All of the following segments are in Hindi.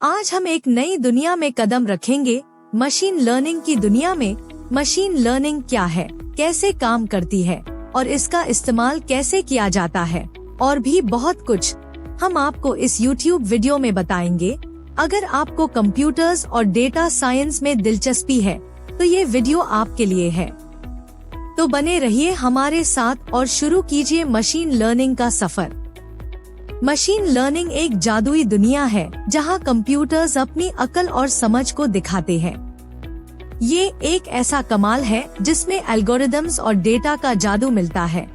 आज हम एक नई दुनिया में कदम रखेंगे, मशीन लर्निंग की दुनिया में। मशीन लर्निंग क्या है, कैसे काम करती है और इसका इस्तेमाल कैसे किया जाता है, और भी बहुत कुछ हम आपको इस YouTube वीडियो में बताएंगे। अगर आपको कंप्यूटर्स और डेटा साइंस में दिलचस्पी है तो ये वीडियो आपके लिए है। तो बने रहिए हमारे साथ और शुरू कीजिए मशीन लर्निंग का सफर। मशीन लर्निंग एक जादुई दुनिया है जहां कंप्यूटर्स अपनी अकल और समझ को दिखाते हैं। ये एक ऐसा कमाल है जिसमें एल्गोरिदम्स और डेटा का जादू मिलता है,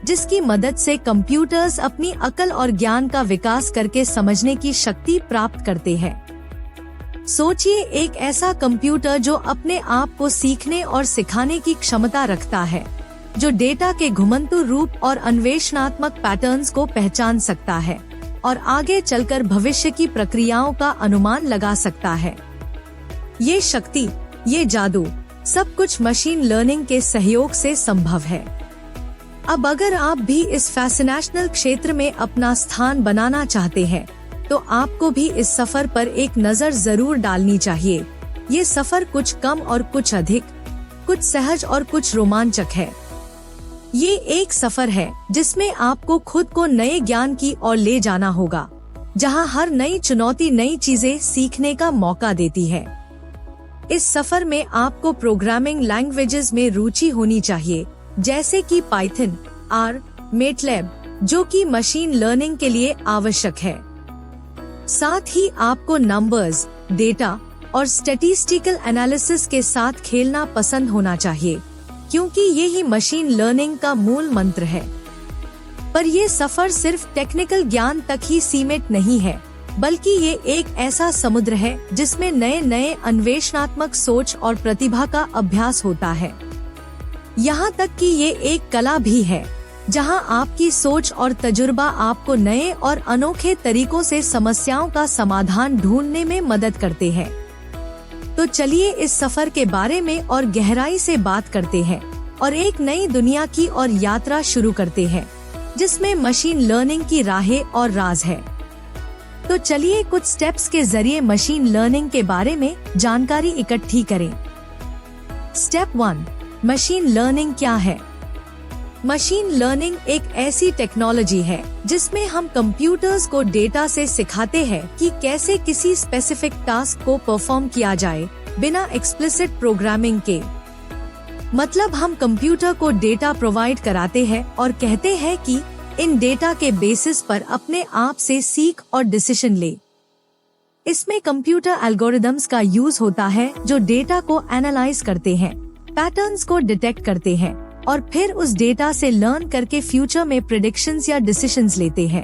जिसकी मदद से कंप्यूटर्स अपनी अकल और ज्ञान का विकास करके समझने की शक्ति प्राप्त करते हैं। सोचिए, एक ऐसा कंप्यूटर जो अपने आप को सीखने और सिखाने की क्षमता रखता है, जो डेटा के घुमंतु रूप और अन्वेषणात्मक पैटर्न्स को पहचान सकता है और आगे चलकर भविष्य की प्रक्रियाओं का अनुमान लगा सकता है। ये शक्ति, ये जादू, सब कुछ मशीन लर्निंग के सहयोग से संभव है। अब अगर आप भी इस फैसिनेशनल क्षेत्र में अपना स्थान बनाना चाहते हैं, तो आपको भी इस सफर पर एक नजर जरूर डालनी चाहिए। ये सफर कुछ कम और कुछ अधिक, कुछ सहज और कुछ रोमांचक है। ये एक सफर है जिसमें आपको खुद को नए ज्ञान की ओर ले जाना होगा, जहां हर नई चुनौती नई चीजें सीखने का मौका देती है। इस सफर में आपको प्रोग्रामिंग लैंग्वेजेस में रुचि होनी चाहिए, जैसे कि पाइथन, आर, मैटलैब, जो कि मशीन लर्निंग के लिए आवश्यक है। साथ ही आपको नंबर्स, डेटा और स्टैटिस्टिकल एनालिसिस के साथ खेलना पसंद होना चाहिए, क्योंकि ये ही मशीन लर्निंग का मूल मंत्र है। पर ये सफर सिर्फ टेक्निकल ज्ञान तक ही सीमित नहीं है, बल्कि ये एक ऐसा समुद्र है जिसमें नए नए अन्वेषणात्मक सोच और प्रतिभा का अभ्यास होता है। यहाँ तक कि ये एक कला भी है, जहाँ आपकी सोच और तजुर्बा आपको नए और अनोखे तरीकों से समस्याओं का समाधान ढूंढने में मदद करते हैं। तो चलिए इस सफर के बारे में और गहराई से बात करते हैं और एक नई दुनिया की और यात्रा शुरू करते हैं, जिसमें मशीन लर्निंग की राहें और राज है। तो चलिए कुछ स्टेप्स के जरिए मशीन लर्निंग के बारे में जानकारी इकट्ठी करें। स्टेप 1, मशीन लर्निंग क्या है? मशीन लर्निंग एक ऐसी टेक्नोलॉजी है जिसमें हम कंप्यूटर्स को डेटा से सिखाते हैं कि कैसे किसी स्पेसिफिक टास्क को परफॉर्म किया जाए, बिना एक्सप्लिसिट प्रोग्रामिंग के। मतलब हम कंप्यूटर को डेटा प्रोवाइड कराते हैं और कहते हैं कि इन डेटा के बेसिस पर अपने आप से सीख और डिसीजन ले। इसमें कंप्यूटर एल्गोरिदम्स का यूज होता है जो डेटा को एनालाइज करते हैं, पैटर्न्स को डिटेक्ट करते हैं और फिर उस डेटा से लर्न करके फ्यूचर में प्रेडिक्शंस या डिसीजंस लेते हैं।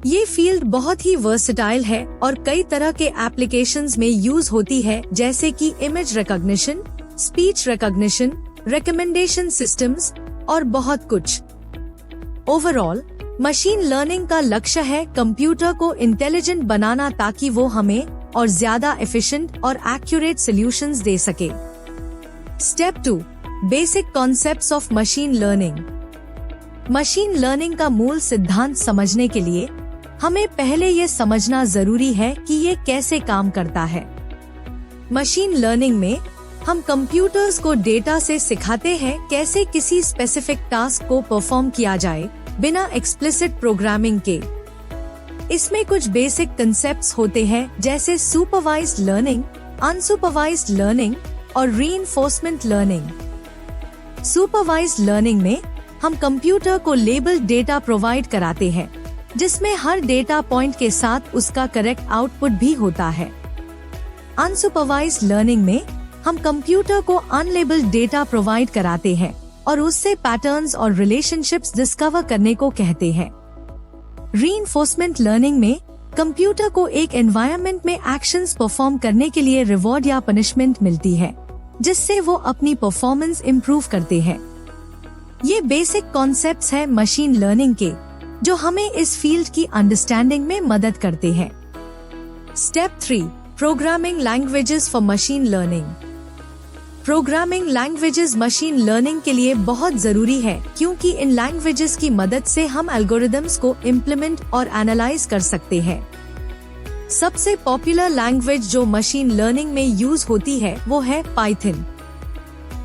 ये फील्ड बहुत ही वर्सेटाइल है और कई तरह के एप्लीकेशंस में यूज होती है, जैसे कि image recognition, speech recognition, recommendation systems और बहुत कुछ। ओवरऑल मशीन लर्निंग का लक्ष्य है कंप्यूटर को इंटेलिजेंट बनाना, ताकि वो हमें और ज्यादा एफिशिएंट और एक्यूरेट सॉल्यूशंस दे सके। Step 2, basic concepts of machine learning. Machine learning का मूल सिद्धांत समझने के लिए हमें पहले ये समझना जरूरी है कि ये कैसे काम करता है। मशीन लर्निंग में हम कंप्यूटर्स को डेटा से सिखाते हैं कैसे किसी स्पेसिफिक टास्क को परफॉर्म किया जाए, बिना एक्सप्लिसिट प्रोग्रामिंग के। इसमें कुछ बेसिक कंसेप्ट्स होते हैं, जैसे सुपरवाइज्ड लर्निंग, अनसुपरवाइज्ड लर्निंग और रीइंफोर्समेंट लर्निंग। सुपरवाइज्ड लर्निंग में हम कंप्यूटर को लेबल डेटा प्रोवाइड कराते हैं, जिसमें हर डेटा पॉइंट के साथ उसका करेक्ट आउटपुट भी होता है। अनसुपरवाइज्ड लर्निंग में हम कंप्यूटर को अनलेबल्ड डेटा प्रोवाइड कराते हैं और उससे पैटर्न्स और रिलेशनशिप्स डिस्कवर करने को कहते हैं। रीइंफोर्समेंट लर्निंग में कंप्यूटर को एक एनवायरनमेंट में एक्शंस परफॉर्म करने के लिए रिवॉर्ड या पनिशमेंट मिलती है, जिससे वो अपनी परफॉर्मेंस इम्प्रूव करते हैं। ये बेसिक कॉन्सेप्ट्स हैं मशीन लर्निंग के, जो हमें इस फील्ड की अंडरस्टैंडिंग में मदद करते हैं। Step 3, programming languages for machine learning. Programming languages machine learning के लिए बहुत जरूरी है, क्योंकि इन लैंग्वेजेस की मदद से हम एल्गोरिदम्स को इम्प्लीमेंट और एनालाइज कर सकते हैं। सबसे पॉपुलर लैंग्वेज जो मशीन लर्निंग में यूज होती है वो है पाइथन।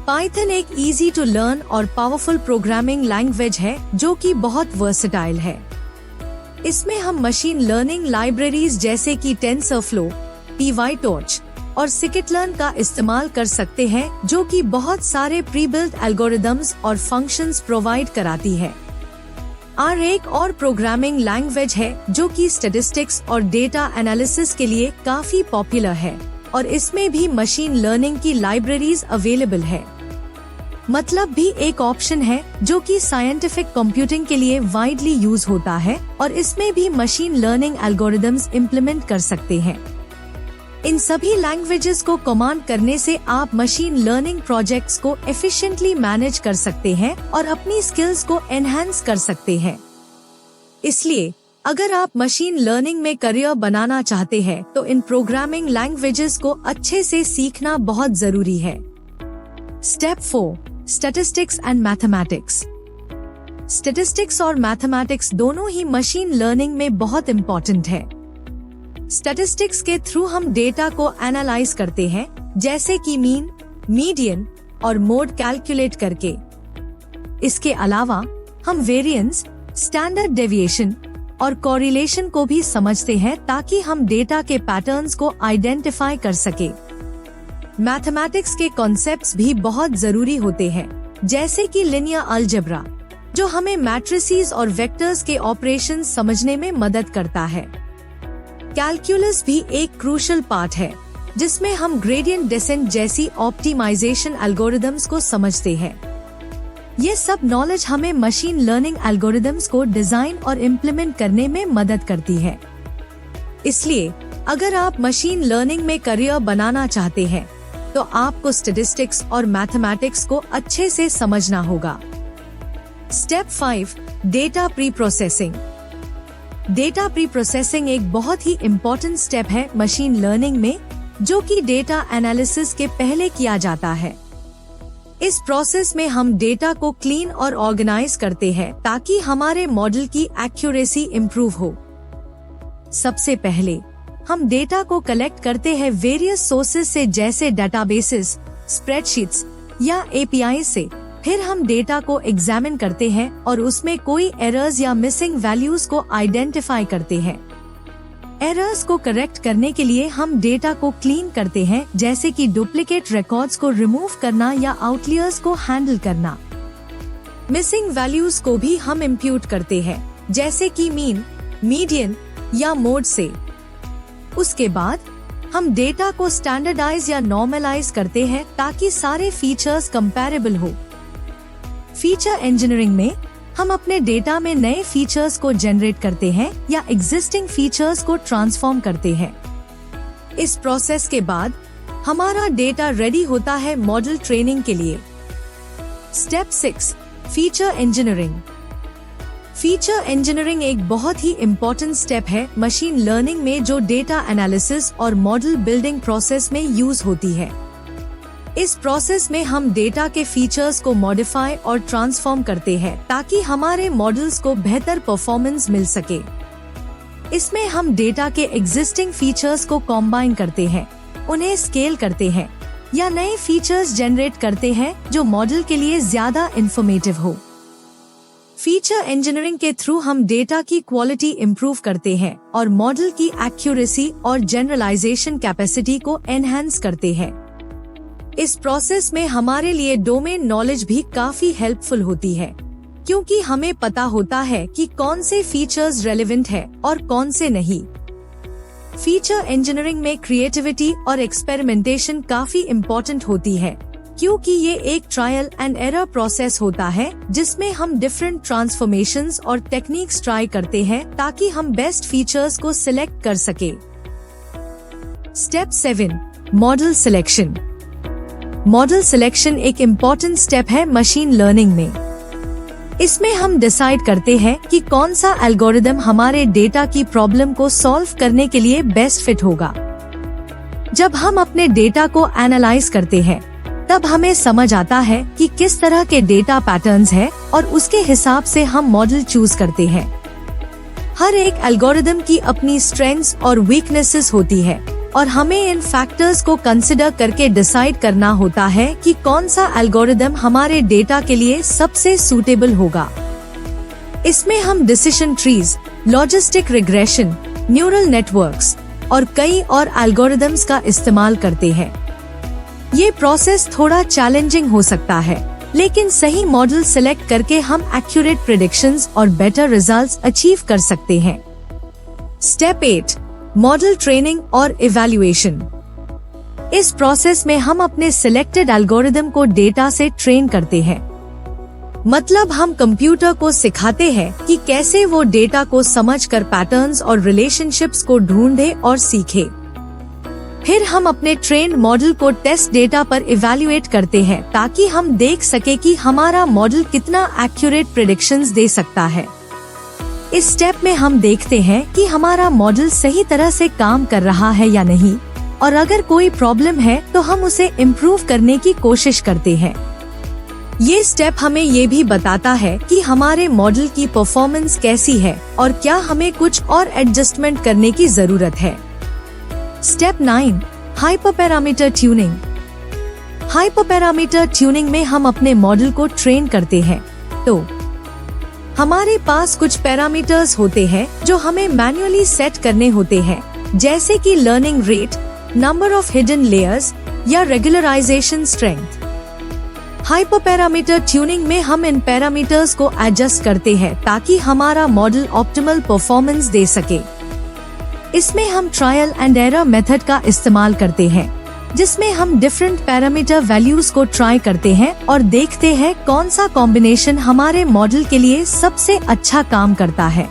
पाइथन एक इजी टू लर्न और पावरफुल प्रोग्रामिंग लैंग्वेज है जो कि बहुत वर्सेटाइल है। इसमें हम मशीन लर्निंग लाइब्रेरीज जैसे कि टेंसरफ्लो, PyTorch और scikit-learn का इस्तेमाल कर सकते हैं जो कि बहुत सारे प्री-बिल्ट एल्गोरिदम्स और फंक्शंस प्रोवाइड कराती है। R एक और प्रोग्रामिंग लैंग्वेज है जो कि स्टैटिस्टिक्स और डेटा एनालिसिस के लिए काफी पॉपुलर है और इसमें भी मशीन लर्निंग की लाइब्रेरीज अवेलेबल है। मतलब भी एक ऑप्शन है जो कि साइंटिफिक कंप्यूटिंग के लिए वाइडली यूज होता है और इसमें भी मशीन लर्निंग एल्गोरिदम्स इम्प्लीमेंट कर सकते हैं। इन सभी लैंग्वेजेस को कमांड करने से आप मशीन लर्निंग प्रोजेक्ट्स को एफिशिएंटली मैनेज कर सकते हैं और अपनी स्किल्स को एनहांस कर सकते हैं। इसलिए अगर आप मशीन लर्निंग में करियर बनाना चाहते हैं तो इन प्रोग्रामिंग लैंग्वेजेस को अच्छे से सीखना बहुत जरूरी है। Step 4, statistics and mathematics. Statistics और मैथमेटिक्स दोनों ही मशीन लर्निंग में बहुत इम्पोर्टेंट है। स्टैटिस्टिक्स के थ्रू हम डेटा को एनालाइज करते हैं, जैसे कि मीन, मीडियन और मोड कैलकुलेट करके। इसके अलावा हम वेरिएंस, स्टैंडर्ड डेविएशन और कोरिलेशन को भी समझते हैं ताकि हम डेटा के पैटर्न्स को आइडेंटिफाई कर सके। मैथमेटिक्स के कॉन्सेप्ट्स भी बहुत जरूरी होते हैं, जैसे कि लिनियर अलजेब्रा, जो हमें मैट्रिसेस और वेक्टर्स के ऑपरेशंस समझने में मदद करता है। कैलकुलस भी एक क्रूशियल पार्ट है, जिसमें हम ग्रेडियंट डिसेंट जैसी ऑप्टिमाइजेशन एल्गोरिदम्स को समझते हैं। ये सब नॉलेज हमें मशीन लर्निंग एल्गोरिदम्स को डिजाइन और इम्प्लीमेंट करने में मदद करती है। इसलिए अगर आप मशीन लर्निंग में करियर बनाना चाहते हैं तो आपको स्टैटिस्टिक्स और मैथमेटिक्स को अच्छे से समझना होगा। Step 5, data pre processing. Data pre processing एक बहुत ही इम्पोर्टेंट स्टेप है मशीन लर्निंग में, जो कि डेटा एनालिसिस के पहले किया जाता है। इस प्रोसेस में हम डेटा को क्लीन और ऑर्गेनाइज करते हैं ताकि हमारे मॉडल की एक्यूरेसी इम्प्रूव हो। सबसे पहले हम डेटा को कलेक्ट करते हैं वेरियस सोर्सेज से, जैसे डेटाबेसेस, स्प्रेडशीट्स या API से। फिर हम डेटा को एग्जामिन करते हैं और उसमें कोई एरर्स या मिसिंग वैल्यूज को आइडेंटिफाई करते हैं। एरर्स को करेक्ट करने के लिए हम डेटा को क्लीन करते हैं, जैसे कि डुप्लीकेट रिकॉर्ड्स को रिमूव करना या आउटलियर्स को हैंडल करना। मिसिंग वैल्यूज को भी हम इम्प्यूट करते हैं, जैसे कि मीन, मीडियन या मोड से। उसके बाद हम डेटा को स्टैंडर्डाइज या नॉर्मलाइज करते हैं ताकि सारे फीचर्स कंपैरेबल हो। फीचर इंजीनियरिंग में हम अपने डेटा में नए फीचर्स को जनरेट करते हैं या एग्जिस्टिंग फीचर्स को ट्रांसफॉर्म करते हैं। इस प्रोसेस के बाद हमारा डेटा रेडी होता है मॉडल ट्रेनिंग के लिए। Step 6, feature engineering. Feature engineering एक बहुत ही इम्पोर्टेंट स्टेप है मशीन लर्निंग में, जो डेटा एनालिसिस और मॉडल बिल्डिंग प्रोसेस में यूज होती है। इस प्रोसेस में हम डेटा के फीचर्स को मॉडिफाई और ट्रांसफॉर्म करते हैं ताकि हमारे मॉडल्स को बेहतर परफॉर्मेंस मिल सके। इसमें हम डेटा के एग्जिस्टिंग फीचर्स को कॉम्बाइन करते हैं, उन्हें स्केल करते हैं या नए फीचर्स जनरेट करते हैं जो मॉडल के लिए ज्यादा इंफॉर्मेटिव हो। फीचर इंजीनियरिंग के थ्रू हम डेटा की क्वालिटी इम्प्रूव करते हैं और मॉडल की एक्यूरेसी और जनरलाइजेशन कैपेसिटी को एनहांस करते हैं। इस प्रोसेस में हमारे लिए डोमेन नॉलेज भी काफी हेल्पफुल होती है, क्योंकि हमें पता होता है कि कौन से फीचर्स रेलेवेंट है और कौन से नहीं। फीचर इंजीनियरिंग में क्रिएटिविटी और एक्सपेरिमेंटेशन काफी इम्पोर्टेंट होती है, क्योंकि ये एक ट्रायल एंड एरर प्रोसेस होता है जिसमें हम डिफरेंट ट्रांसफॉर्मेशंस और टेक्निक्स ट्राई करते हैं ताकि हम बेस्ट फीचर्स को सिलेक्ट कर सके। Step 7, model selection. Model selection एक इम्पोर्टेंट स्टेप है मशीन लर्निंग में। इसमें हम डिसाइड करते हैं कि कौन सा एल्गोरिदम हमारे डेटा की प्रॉब्लम को सॉल्व करने के लिए बेस्ट फिट होगा। जब हम अपने डेटा को एनालाइज करते हैं तब हमें समझ आता है कि किस तरह के डेटा पैटर्न्स हैं और उसके हिसाब से हम मॉडल चूज करते हैं। हर एक एल्गोरिदम की अपनी स्ट्रेंथ्स और वीकनेसेस होती है और हमें इन फैक्टर्स को कंसिडर करके डिसाइड करना होता है कि कौन सा एल्गोरिदम हमारे डेटा के लिए सबसे सूटेबल होगा। इसमें हम decision trees, logistic regression, neural networks और कई और एल्गोरिदम्स का इस्तेमाल करते हैं। ये प्रोसेस थोड़ा चैलेंजिंग हो सकता है, लेकिन सही मॉडल सिलेक्ट करके हम एक्यूरेट प्रेडिक्शंस और बेटर रिजल्ट्स अचीव कर सकते हैं। स्टेप 8, मॉडल ट्रेनिंग और इवैल्यूएशन। इस प्रोसेस में हम अपने सिलेक्टेड एल्गोरिदम को डेटा से ट्रेन करते हैं। मतलब हम कंप्यूटर को सिखाते हैं कि कैसे वो डेटा को समझकर पैटर्न्स और रिलेशनशिप्स को ढूंढे और सीखे। फिर हम अपने ट्रेन्ड मॉडल को टेस्ट डेटा पर इवैल्यूएट करते हैं ताकि हम देख सके कि हमारा मॉडल कितना एक्यूरेट प्रेडिक्शंस दे सकता है। इस स्टेप में हम देखते हैं कि हमारा मॉडल सही तरह से काम कर रहा है या नहीं, और अगर कोई प्रॉब्लम है तो हम उसे इम्प्रूव करने की कोशिश करते हैं। ये स्टेप हमें ये भी बताता है कि हमारे मॉडल की परफॉर्मेंस कैसी है और क्या हमें कुछ और एडजस्टमेंट करने की जरूरत है। Step 9, hyperparameter tuning. Hyperparameter tuning में हम अपने मॉडल को ट्रेन करते हैं, तो हमारे पास कुछ पैरामीटर्स होते हैं जो हमें मैन्युअली सेट करने होते हैं, जैसे कि learning rate, number of hidden layers या रेगुलराइजेशन स्ट्रेंथ। हाइपरपैरामीटर ट्यूनिंग में हम इन पैरामीटर्स को एडजस्ट करते हैं ताकि हमारा मॉडल ऑप्टिमल परफॉर्मेंस दे सके। इसमें हम ट्रायल एंड एरर मेथड का इस्तेमाल करते हैं, जिसमें हम डिफरेंट पैरामीटर वैल्यूज को ट्राई करते हैं और देखते हैं कौन सा कॉम्बिनेशन हमारे मॉडल के लिए सबसे अच्छा काम करता है।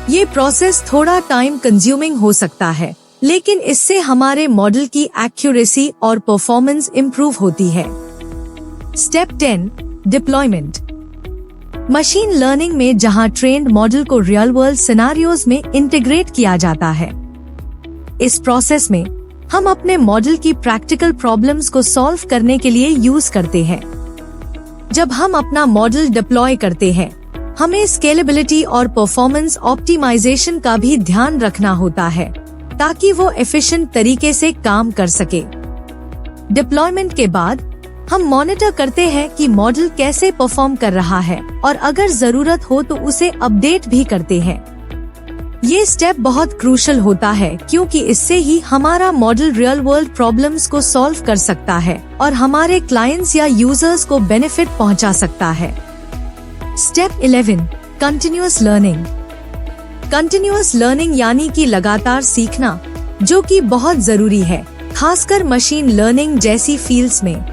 ये प्रोसेस थोड़ा टाइम कंज्यूमिंग हो सकता है, लेकिन इससे हमारे मॉडल की एक्यूरेसी और परफॉर्मेंस इम्प्रूव होती है। Step 10, deployment. मशीन लर्निंग में जहां ट्रेन्ड मॉडल को रियल वर्ल्ड सिनेरियोज में इंटीग्रेट किया जाता है, इस प्रोसेस में हम अपने मॉडल की प्रैक्टिकल प्रॉब्लम्स को सॉल्व करने के लिए यूज करते हैं। जब हम अपना मॉडल डिप्लॉय करते हैं, हमें स्केलेबिलिटी और परफॉर्मेंस ऑप्टिमाइजेशन का भी ध्यान रखना होता है ताकि वो एफिशिएंट तरीके से काम कर सके। डिप्लॉयमेंट के बाद हम मॉनिटर करते हैं कि मॉडल कैसे परफॉर्म कर रहा है और अगर जरूरत हो तो उसे अपडेट भी करते हैं। ये स्टेप बहुत क्रूशल होता है क्योंकि इससे ही हमारा मॉडल रियल वर्ल्ड प्रॉब्लम्स को सॉल्व कर सकता है और हमारे क्लाइंट्स या यूजर्स को बेनिफिट पहुंचा सकता है। Step 11, continuous learning. Continuous learning यानी कि लगातार सीखना, जो कि बहुत जरूरी है, खासकर मशीन लर्निंग जैसी फील्ड्स में।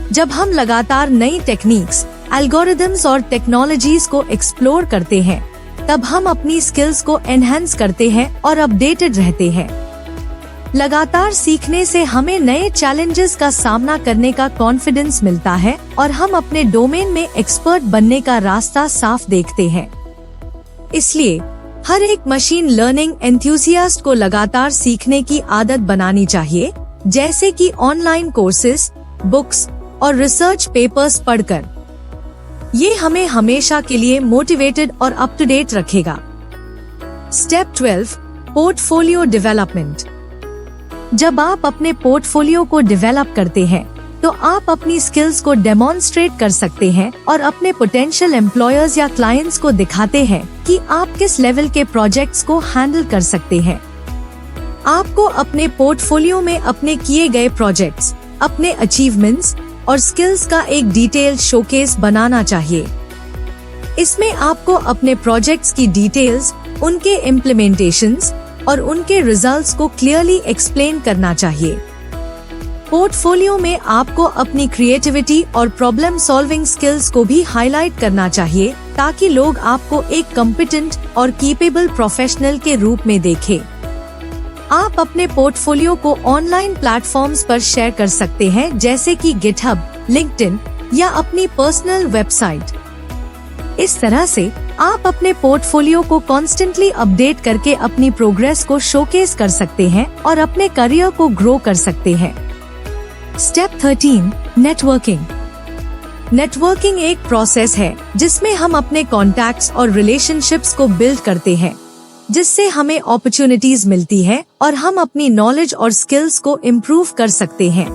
जब हम लगातार नई टेक्निक्स, एल्गोरिदम्स और टेक्नोलॉजीज को एक्सप्लोर करते हैं, तब हम अपनी स्किल्स को एनहांस करते हैं और अपडेटेड रहते हैं। लगातार सीखने से हमें नए चैलेंजेस का सामना करने का कॉन्फिडेंस मिलता है और हम अपने डोमेन में एक्सपर्ट बनने का रास्ता साफ देखते हैं। इसलिए हर एक मशीन लर्निंग एंथुसियास्ट को लगातार सीखने की आदत बनानी चाहिए, जैसे कि ऑनलाइन कोर्सेज, बुक्स और रिसर्च पेपर्स पढ़कर। ये हमें हमेशा के लिए मोटिवेटेड और अप टू डेट रखेगा। Step 12, portfolio development. जब आप अपने पोर्टफोलियो को डेवलप करते हैं, तो आप अपनी स्किल्स को डेमोन्स्ट्रेट कर सकते हैं और अपने पोटेंशियल एम्प्लॉयर्स या क्लाइंट्स को दिखाते हैं कि आप किस लेवल के प्रोजेक्ट्स को हैंडल कर सकते हैं। आपको अपने पोर्टफोलियो में अपने किए गए प्रोजेक्ट्स, अपने अचीवमेंट्स और स्किल्स का एक डिटेल शोकेस बनाना चाहिए। इसमें आपको अपने प्रोजेक्ट्स की डिटेल्स, उनके इम्प्लीमेंटेशंस और उनके रिजल्ट्स को क्लियरली एक्सप्लेन करना चाहिए। पोर्टफोलियो में आपको अपनी क्रिएटिविटी और प्रॉब्लम सॉल्विंग स्किल्स को भी हाईलाइट करना चाहिए ताकि लोग आपको एक कॉम्पिटेंट और केपेबल प्रोफेशनल के रूप में देखें। आप अपने पोर्टफोलियो को ऑनलाइन प्लेटफॉर्म्स पर शेयर कर सकते हैं, जैसे कि गिटहब, लिंक्डइन या अपनी पर्सनल वेबसाइट। इस तरह से आप अपने पोर्टफोलियो को कॉन्स्टेंटली अपडेट करके अपनी प्रोग्रेस को शोकेस कर सकते हैं और अपने करियर को ग्रो कर सकते हैं। Step 13, networking. नेटवर्किंग एक प्रोसेस है जिसमें हम अपने कॉन्टैक्ट्स और रिलेशनशिप्स को बिल्ड करते हैं, जिससे हमें अपॉर्चुनिटीज मिलती है और हम अपनी नॉलेज और स्किल्स को इम्प्रूव कर सकते हैं।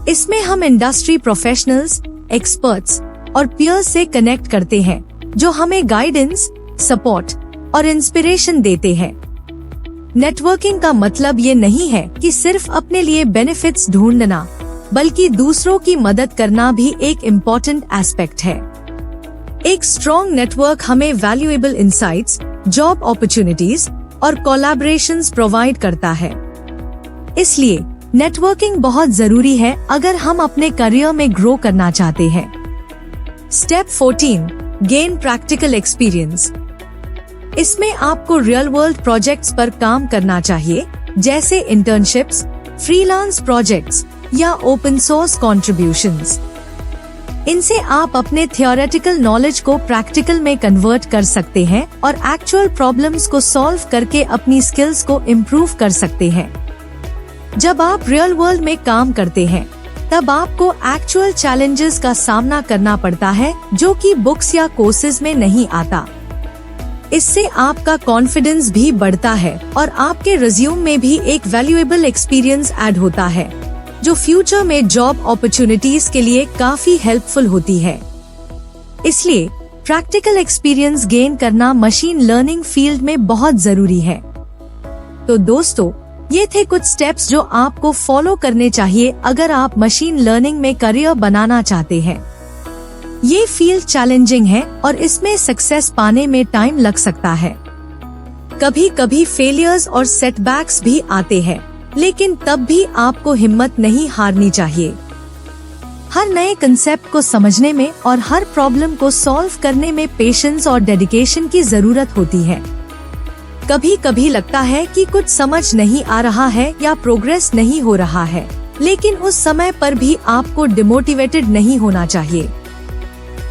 इसमें हम इंडस्ट्री प्रोफेशनल्स, एक्सपर्ट्स और पीयर्स से कनेक्ट करते हैं जो हमें गाइडेंस, सपोर्ट और इंस्पिरेशन देते हैं। नेटवर्किंग का मतलब ये नहीं है कि सिर्फ अपने लिए बेनिफिट्स ढूंढना, बल्कि दूसरों की मदद करना भी एक इम्पोर्टेंट एस्पेक्ट है। एक स्ट्रॉन्ग नेटवर्क हमें वैल्यूएबल इंसाइट्स, जॉब अपॉर्चुनिटीज और कोलैबोरेशंस प्रोवाइड करता है। इसलिए नेटवर्किंग बहुत जरूरी है अगर हम अपने करियर में ग्रो करना चाहते हैं। Step 14, gain practical experience. इसमें आपको रियल वर्ल्ड प्रोजेक्ट्स पर काम करना चाहिए, जैसे इंटर्नशिप्स, फ्रीलांस प्रोजेक्ट्स या ओपन सोर्स कॉन्ट्रीब्यूशंस। इनसे आप अपने थियोरेटिकल नॉलेज को प्रैक्टिकल में कन्वर्ट कर सकते हैं और एक्चुअल प्रॉब्लम्स को सॉल्व करके अपनी स्किल्स को इम्प्रूव कर सकते हैं। जब आप रियल वर्ल्ड में काम करते हैं, तब आपको एक्चुअल चैलेंजेस का सामना करना पड़ता है जो कि बुक्स या कोर्सेज में नहीं आता। इससे आपका कॉन्फिडेंस भी बढ़ता है और आपके रिज्यूम में भी एक वैल्यूएबल एक्सपीरियंस ऐड होता है, जो फ्यूचर में जॉब अपॉर्चुनिटीज के लिए काफी हेल्पफुल होती है। इसलिए प्रैक्टिकल एक्सपीरियंस गेन करना मशीन लर्निंग फील्ड में बहुत जरूरी है। तो दोस्तों, ये थे कुछ स्टेप्स जो आपको फॉलो करने चाहिए अगर आप मशीन लर्निंग में करियर बनाना चाहते हैं। ये फील्ड चैलेंजिंग है और इसमें सक्सेस पाने में टाइम लग सकता है। कभी कभी फेलियर्स और सेटबैक्स भी आते हैं, लेकिन तब भी आपको हिम्मत नहीं हारनी चाहिए। हर नए कंसेप्ट को समझने में और हर प्रॉब्लम को सॉल्व करने में पेशेंस और डेडिकेशन की जरूरत होती है। कभी कभी लगता है कि कुछ समझ नहीं आ रहा है या प्रोग्रेस नहीं हो रहा है, लेकिन उस समय पर भी आपको डिमोटिवेटेड नहीं होना चाहिए।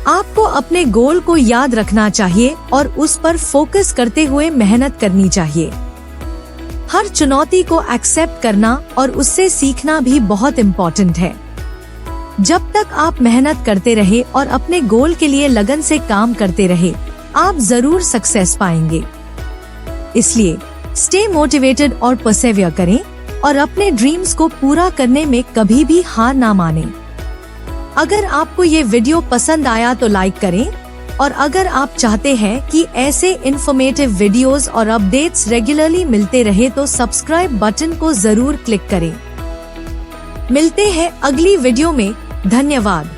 आपको अपने गोल को याद रखना चाहिए और उस पर फोकस करते हुए मेहनत करनी चाहिए। हर चुनौती को एक्सेप्ट करना और उससे सीखना भी बहुत इम्पोर्टेंट है। जब तक आप मेहनत करते रहे और अपने गोल के लिए लगन से काम करते रहे, आप जरूर सक्सेस पाएंगे। इसलिए स्टे मोटिवेटेड और परसेवियर करें और अपने ड्रीम्स को पूरा करने में कभी भी हार ना मानें। अगर आपको ये वीडियो पसंद आया तो लाइक करें, और अगर आप चाहते हैं कि ऐसे इन्फॉर्मेटिव वीडियोस और अपडेट्स रेगुलरली मिलते रहे तो सब्सक्राइब बटन को जरूर क्लिक करें। मिलते हैं अगली वीडियो में। धन्यवाद।